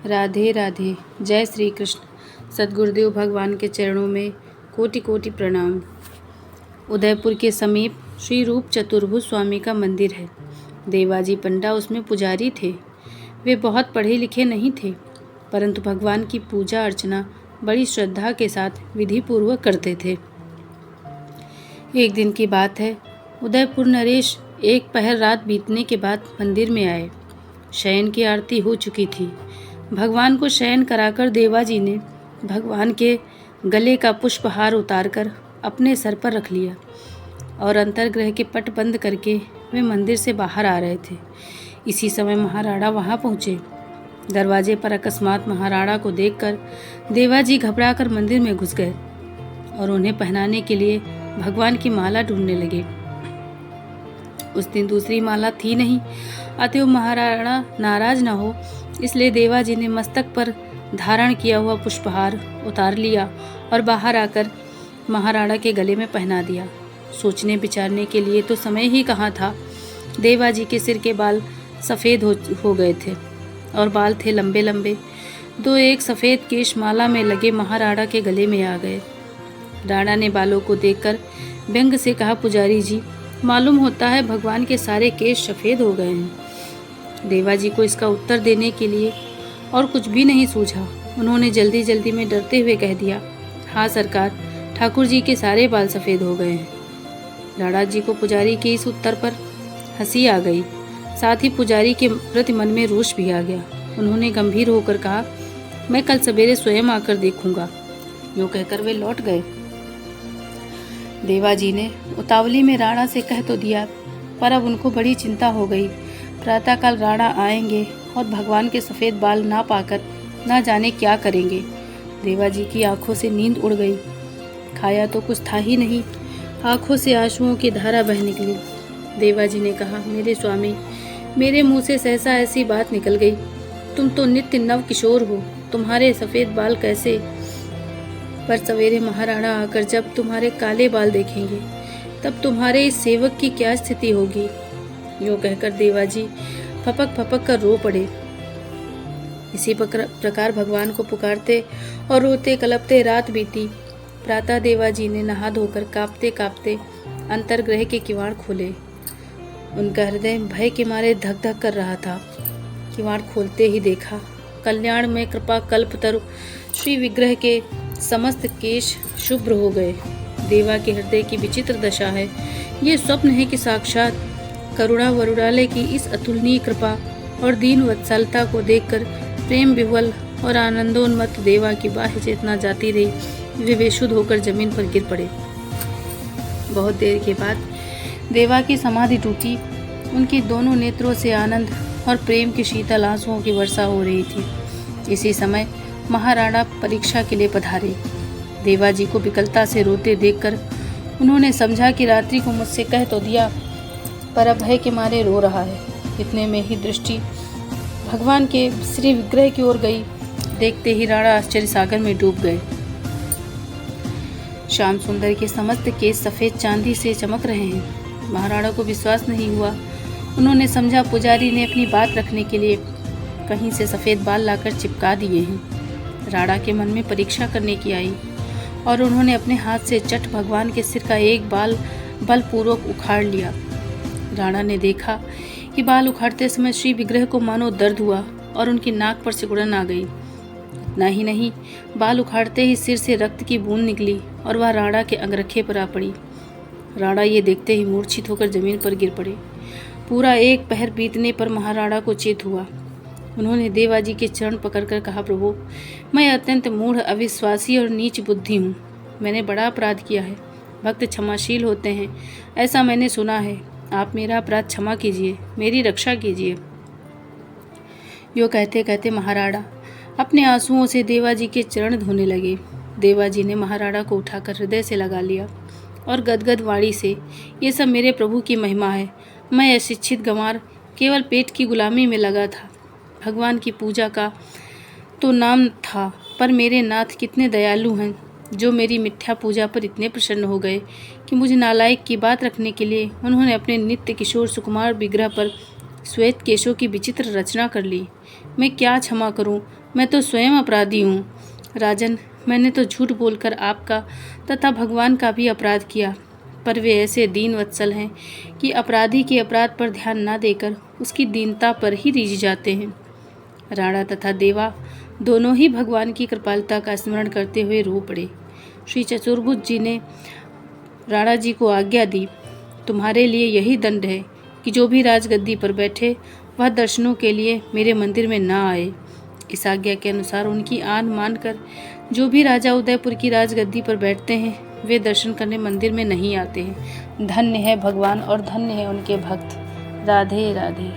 राधे राधे। जय श्री कृष्ण। सद्गुरुदेव भगवान के चरणों में कोटि कोटि प्रणाम। उदयपुर के समीप श्री रूप चतुर्भुज स्वामी का मंदिर है। देवाजी पंडा उसमें पुजारी थे। वे बहुत पढ़े लिखे नहीं थे, परंतु भगवान की पूजा अर्चना बड़ी श्रद्धा के साथ विधि पूर्वक करते थे। एक दिन की बात है, उदयपुर नरेश एक पहर रात बीतने के बाद मंदिर में आए। शयन की आरती हो चुकी थी। भगवान को शयन कराकर देवाजी ने भगवान के गले का पुष्पहार उतारकर अपने सर पर रख लिया और अंतर्गृह के पट बंद करके वे मंदिर से बाहर आ रहे थे। इसी समय महाराणा वहां पहुंचे। दरवाजे पर अकस्मात महाराणा को देखकर देवाजी घबराकर मंदिर में घुस गए और उन्हें पहनाने के लिए भगवान की माला ढूंढने लगे। उस दिन दूसरी माला थी नहीं, अतएव महाराणा नाराज न हो इसलिए देवाजी ने मस्तक पर धारण किया हुआ पुष्पहार उतार लिया और बाहर आकर महाराणा के गले में पहना दिया। सोचने विचारने के लिए तो समय ही कहाँ था। देवाजी के सिर के बाल सफ़ेद हो गए थे और बाल थे लंबे लंबे। दो एक सफ़ेद केश माला में लगे महाराणा के गले में आ गए। राणा ने बालों को देखकर व्यंग से कहा, पुजारी जी, मालूम होता है भगवान के सारे केश सफ़ेद हो गए हैं। देवाजी को इसका उत्तर देने के लिए और कुछ भी नहीं सूझा। उन्होंने जल्दी जल्दी में डरते हुए कह दिया, हाँ सरकार, ठाकुर जी के सारे बाल सफ़ेद हो गए हैं। राणा जी को पुजारी के इस उत्तर पर हंसी आ गई, साथ ही पुजारी के प्रति मन में रोष भी आ गया। उन्होंने गंभीर होकर कहा, मैं कल सवेरे स्वयं आकर देखूंगा। यूँ कहकर वे लौट गए। देवाजी ने उतावली में राणा से कह तो दिया, पर अब उनको बड़ी चिंता हो गई। प्रातःकाल राणा आएंगे और भगवान के सफ़ेद बाल ना पाकर ना जाने क्या करेंगे। देवाजी की आंखों से नींद उड़ गई। खाया तो कुछ था ही नहीं, आंखों से आंसुओं की धारा बह निकली। देवाजी ने कहा, मेरे स्वामी, मेरे मुंह से सहसा ऐसी बात निकल गई। तुम तो नित्य नव किशोर हो, तुम्हारे सफ़ेद बाल कैसे? पर सवेरे महाराणा आकर जब तुम्हारे काले बाल देखेंगे तब तुम्हारे इस सेवक की क्या स्थिति होगी? यूँ कहकर देवाजी फपक फपक कर रो पड़े। इसी प्रकार भगवान को पुकारते और रोते कलपते रात बीती। प्रातः देवाजी ने नहा धोकर कांपते कांपते अंतर्गृह के किवाड़ खोले। उनका हृदय भय के मारे धक धक कर रहा था। किवाड़ खोलते ही देखा, कल्याण में कृपा कल्पतरु श्री विग्रह के समस्त केश शुभ्र हो गए। देवा के हृदय की विचित्र दशा है। ये स्वप्न है कि साक्षात करुणा वरुणालय की इस अतुलनीय कृपा और दीन वत्सलता को देखकर प्रेम विह्वल और आनंदोन्मत्त देवा की बाह्य चेतना जाती रही। वे बेशुद्ध होकर जमीन पर गिर पड़े। बहुत देर के बाद देवा की समाधि टूटी। उनके दोनों नेत्रों से आनंद और प्रेम की शीतल आंसुओं की वर्षा हो रही थी। इसी समय महाराणा परीक्षा के लिए पधारे। देवाजी को विकलता से रोते देखकर उन्होंने समझा कि रात्रि को मुझसे कह तो दिया, पर अब भय के मारे रो रहा है। इतने में ही दृष्टि भगवान के श्री विग्रह की ओर गई। देखते ही राणा आश्चर्य सागर में डूब गए। श्याम सुंदर के समस्त केस सफ़ेद चांदी से चमक रहे हैं। महाराणा को विश्वास नहीं हुआ। उन्होंने समझा पुजारी ने अपनी बात रखने के लिए कहीं से सफ़ेद बाल लाकर चिपका दिए हैं। राणा के मन में परीक्षा करने की आई और उन्होंने अपने हाथ से चट भगवान के सिर का एक बाल बलपूर्वक उखाड़ लिया। राणा ने देखा कि बाल उखाड़ते समय श्री विग्रह को मानो दर्द हुआ और उनकी नाक पर सिकुड़न आ गई। इतना ही नहीं, बाल उखाड़ते ही सिर से रक्त की बूंद निकली और वह राणा के अंगरखे पर आ पड़ी। राणा ये देखते ही मूर्छित होकर जमीन पर गिर पड़े। पूरा एक पहर बीतने पर महाराणा को चेत हुआ। उन्होंने देवाजी के चरण पकड़कर कहा, प्रभु, मैं अत्यंत मूढ़, अविश्वासी और नीच बुद्धि हूँ। मैंने बड़ा अपराध किया है। भक्त क्षमाशील होते हैं, ऐसा मैंने सुना है। आप मेरा अपराध क्षमा कीजिए, मेरी रक्षा कीजिए। यो कहते कहते महाराणा अपने आंसुओं से देवाजी के चरण धोने लगे। देवाजी ने महाराणा को उठाकर हृदय से लगा लिया और गदगद वाणी से, ये सब मेरे प्रभु की महिमा है। मैं अशिक्षित गंवार केवल पेट की गुलामी में लगा था। भगवान की पूजा का तो नाम था, पर मेरे नाथ कितने दयालु हैं, जो मेरी मिथ्या पूजा पर इतने प्रसन्न हो गए कि मुझे नालायक की बात रखने के लिए उन्होंने अपने नित्य किशोर सुकुमार विग्रह पर श्वेत केशों की विचित्र रचना कर ली। मैं क्या क्षमा करूं? मैं तो स्वयं अपराधी हूँ। राजन, मैंने तो झूठ बोलकर आपका तथा भगवान का भी अपराध किया, पर वे ऐसे दीन वत्सल हैं कि अपराधी के अपराध पर ध्यान न देकर उसकी दीनता पर ही रीझ जाते हैं। राणा तथा देवा दोनों ही भगवान की कृपालुता का स्मरण करते हुए रो पड़े। श्री चतुर्भुज जी ने राणा जी को आज्ञा दी, तुम्हारे लिए यही दंड है कि जो भी राजगद्दी पर बैठे वह दर्शनों के लिए मेरे मंदिर में न आए। इस आज्ञा के अनुसार उनकी आन मानकर जो भी राजा उदयपुर की राजगद्दी पर बैठते हैं वे दर्शन करने मंदिर में नहीं आते हैं। धन्य है भगवान और धन्य है उनके भक्त। राधे राधे।